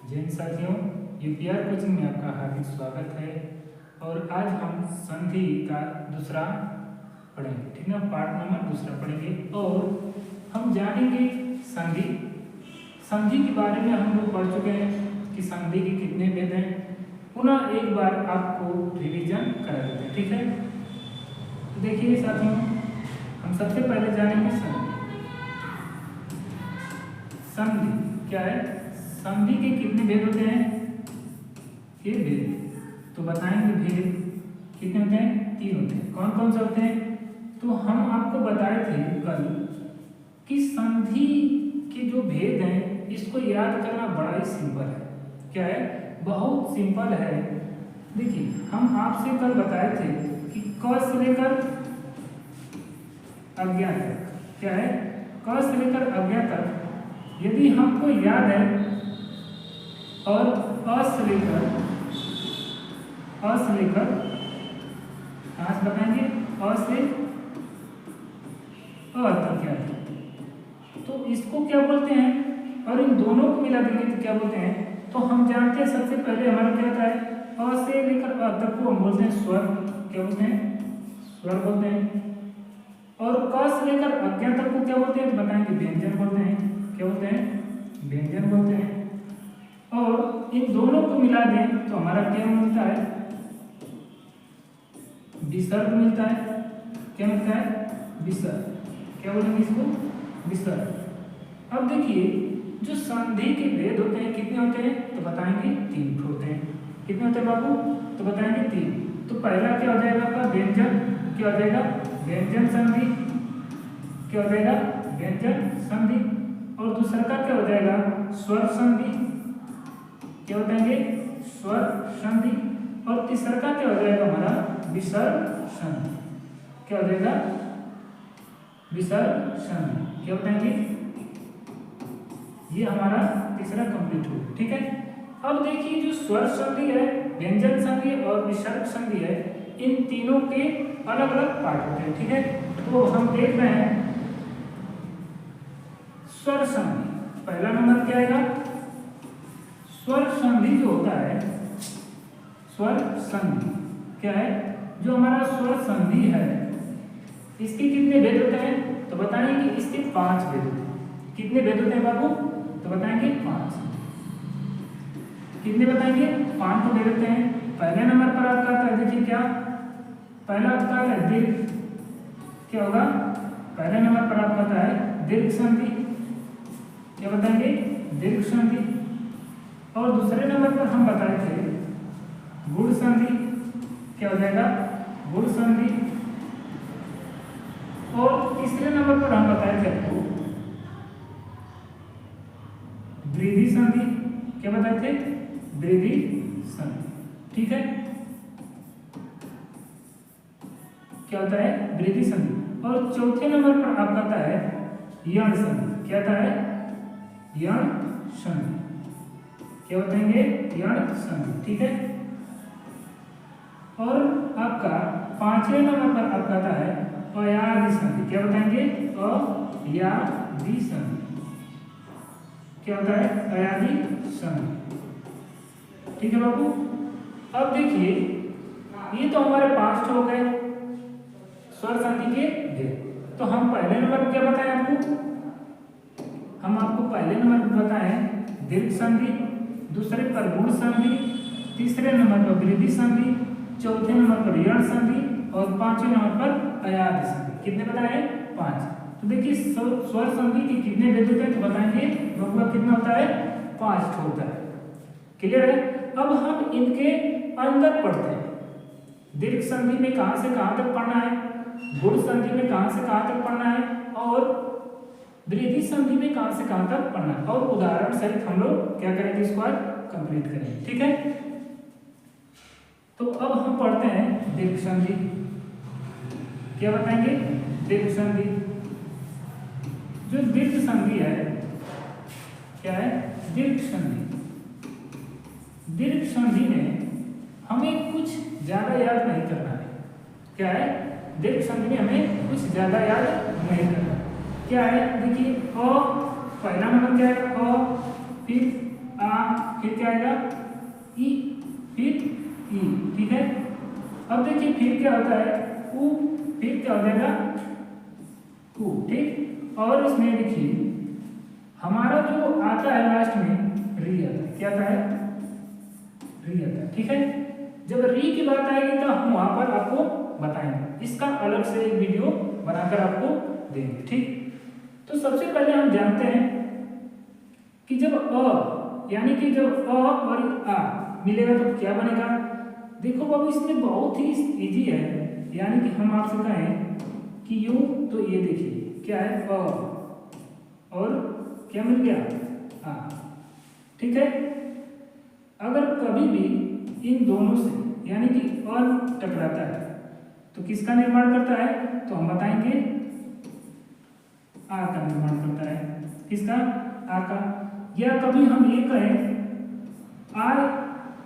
जय हिंद साथियों, UPR coaching में आपका हार्दिक स्वागत है। और आज हम संधि का दूसरा पढ़ेंगे, ठीक ना। पार्ट नंबर दूसरा पढ़ेंगे और हम जानेंगे संधि। संधि के बारे में हम लोग पढ़ चुके हैं कि संधि के कितने भेद हैं। पुनः एक बार आपको रिवीजन करा देते हैं, ठीक है। तो देखिए साथियों, हम सबसे पहले जानेंगे संधि। संधि क्या है? संधि के कितने भेद होते हैं? ये भेद तो बताएंगे। भेद कितने होते हैं? 3 होते हैं। कौन कौन से होते हैं? तो हम आपको बताए थे कल कि संधि के जो भेद हैं इसको याद करना बड़ा ही सिंपल है। क्या है? बहुत सिंपल है। देखिए, हम आपसे कल बताए थे कि क से लेकर अज्ञा तक, क्या है, क से लेकर अज्ञा तक यदि हमको याद है और अ से लेकर आज बताएंगे अ से अ तक क्या है, तो इसको क्या बोलते हैं? और इन दोनों को मिला देंगे तो क्या बोलते हैं? तो हम जानते हैं सबसे पहले हमारा क्या होता है, अ से लेकर अ तक को हम बोलते हैं स्वर। क्या बोलते हैं? स्वर बोलते हैं। और क से लेकर अज्ञा तक को क्या बोलते हैं? तो बताएंगे व्यंजन बोलते हैं। क्या बोलते हैं? व्यंजन बोलते हैं। और इन दोनों को मिला दें तो हमारा क्या मिलता है? विसर्ग मिलता है। क्या मिलता है? विसर्ग। क्या बोलेंगे इसको? विसर्ग। अब देखिए, जो संधि के भेद होते हैं कितने होते हैं? तो बताएंगे 3 होते हैं। कितने होते हैं बाबू? तो बताएंगे 3। तो पहला क्या हो जाएगा आपका? व्यंजन। क्या हो जाएगा? व्यंजन संधि। क्या हो जाएगा? व्यंजन संधि। और दूसरा का क्या हो जाएगा? स्वर संधि। क्या बताएंगे? स्वर संधि। और तीसरा का क्या हो जाएगा हमारा? विसर्ग संधि। क्या हो जाएगा? विसर्ग संधि। क्या बताएंगे? ये हमारा तीसरा कंप्लीट हो, ठीक है। अब देखिए, जो स्वर संधि है, व्यंजन संधि और विसर्ग संधि है, इन तीनों के अलग अलग पार्ट होते हैं, ठीक है। तो हम देख रहे हैं स्वर संधि। पहला नंबर क्या आएगा? स्वर संधि जो होता है, स्वर संधि क्या है? जो हमारा स्वर संधि है इसके कितने भेद होते हैं? तो बताएंगे कि इसके 5 भेद होते हैं। कितने भेद होते हैं बाबू? तो बताएंगे 5। कितने बताएंगे? 5 को भेद होते हैं। पहले नंबर पर आपका आता है, देखिए क्या पहला आता है? दीर्घ। क्या होगा? पहले नंबर पर आपका आता है दीर्घ संधि। क्या बताएंगे? दीर्घ संधि। और दूसरे नंबर पर हम बताए थे गुण संधि। क्या हो जाएगा? गुण संधि। और तीसरे नंबर पर हम बताए थे आपको वृद्धि संधि। क्या बताए थे? वृद्धि संधि, ठीक है। क्या होता है? वृद्धि संधि। और चौथे नंबर पर आपका आता है यण संधि। क्या आता है? यण संधि। क्या बताएंगे? यण संधि, ठीक है। और आपका 5वें नंबर पर आपका आता है अयादि संधि। क्या बताएंगे? अयादि संधि। क्या होता है? अयादि संधि, ठीक है बाबू। अब देखिए, ये तो हमारे 5 हो गए स्वर संधि के भेद। तो हम पहले नंबर पर क्या बताएं आपको? हम आपको पहले नंबर पर बताएं दीर्घ संधि, दूसरे पर गुण संधि, तीसरे नंबर पर वृद्धि संधि, चौथे नंबर पर यण संधि और 5वें नंबर पर अयादि संधि। कितने बताए? 5। तो देखिए, स्वर संधि के कितने भेद होते हैं? तो बताएंगे बबुआ कितना होता है? 5 होता है। क्लियर है? अब हम इनके अंदर पढ़ते हैं। दीर्घ संधि में कहां से कहां तक पढ़ना है, गुण संधि में कहां से कहां तक पढ़ना है, और वृद्धि संधि में कहां से कहां तक पढ़ना है। और उदाहरण सहित हम लोग क्या करेंगे? इसको आज कंप्लीट करेंगे, ठीक है। तो अब हम पढ़ते हैं दीर्घ संधि। क्या बताएंगे? दीर्घ संधि। जो दीर्घ संधि है, क्या है? दीर्घ संधि। दीर्घ संधि में हमें कुछ ज्यादा याद नहीं करना है। क्या है? दीर्घ संधि में हमें कुछ ज्यादा याद नहीं करना। क्या है? देखिए, अ पहला नंबर क्या है? अ, फिर आ, फिर क्या आएगा ई, फिर ई, ठीक है। अब देखिए फिर क्या होता है उ, फिर क्या हो जाएगा उ, ठीक। और इसमें देखिए हमारा जो आता है लास्ट में री आता है, क्या आता है री आता है, ठीक है। जब री की बात आएगी तो हम वहां पर आपको बताएंगे, इसका अलग से एक वीडियो बनाकर आपको देंगे, ठीक। तो सबसे पहले हम जानते हैं कि जब अ यानी कि जब अ और आ मिलेगा तो क्या बनेगा। देखो बाबू इसमें बहुत ही इजी है, यानी कि हम आपसे कहें कि यू, तो ये देखिए क्या है अ और क्या मिल गया आ, ठीक है। अगर कभी भी इन दोनों से यानी कि अ टकराता है तो किसका निर्माण करता है, तो हम बताएंगे आ का निर्माण करता है, किसका आ का। या कभी हम ये कहें आ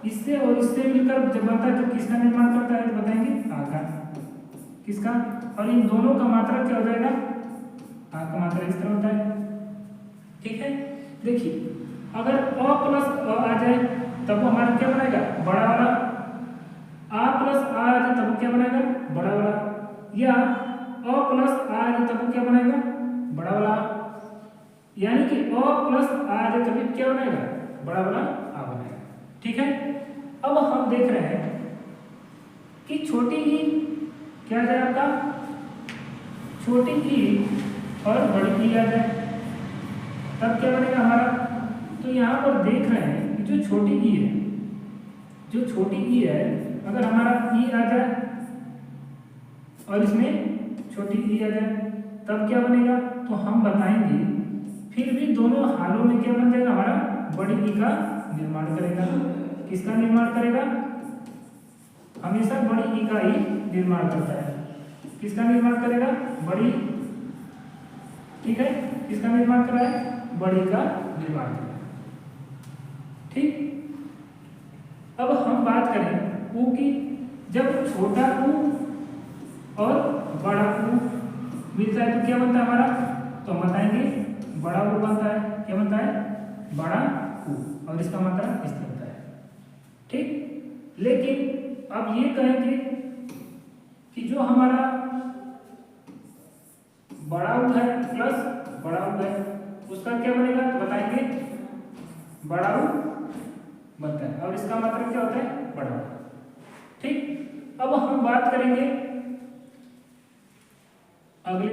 इससे और इससे मिलकर जब बनता है तो किसका निर्माण करता है, तो बताएंगे आ का, किसका। और इन दोनों का मात्रा क्या हो जाएगा, आ का मात्रा इस तरह होता है, ठीक है। देखिए अगर अ प्लस अ आ जाए तब हमारा क्या बनेगा बड़ा वाला, आ प्लस आ जाए तब क्या बनेगा बड़ा वाला, या अ प्लस आ जाए तब क्या बनेगा बड़ा वाला, यानी कि अ प्लस आ जाए तब क्या बनेगा बड़ा वाला आ बनेगा, ठीक है। अब हम देख रहे हैं कि छोटी ई क्या जाए आपका, छोटी ई और बड़ी ई आ जाए तब क्या बनेगा हमारा। तो यहाँ पर देख रहे हैं कि जो छोटी ई है, जो छोटी ई है अगर हमारा ई आ जाए और इसमें छोटी ई आ जाए तब क्या बनेगा, तो हम बताएंगे फिर भी दोनों हालों में क्या बन जाएगा हमारा बड़ी ई का निर्माण करेगा, किसका निर्माण करेगा, हमेशा बड़ी ई का ही निर्माण करता है, किसका निर्माण करेगा बड़ी, ठीक है। किसका निर्माण कर रहा है बड़ी का निर्माण कर रहा है, ठीक। अब हम बात करें ऊ की, जब छोटा ऊ और बड़ा ऊ मिलता है तो क्या बनता है हमारा, तो हम बताएंगे बड़ा ऊ बनता है, क्या बनता है बड़ा ऊ, और इसका मात्रा इस तरह होता है, ठीक। लेकिन अब ये कहेंगे कि जो हमारा बड़ा ऊ है प्लस बड़ा ऊ है उसका क्या बनेगा, तो बताएंगे बड़ा ऊ बनता है और इसका मतलब क्या होता है बड़ा, ठीक। अब हम बात करेंगे अगले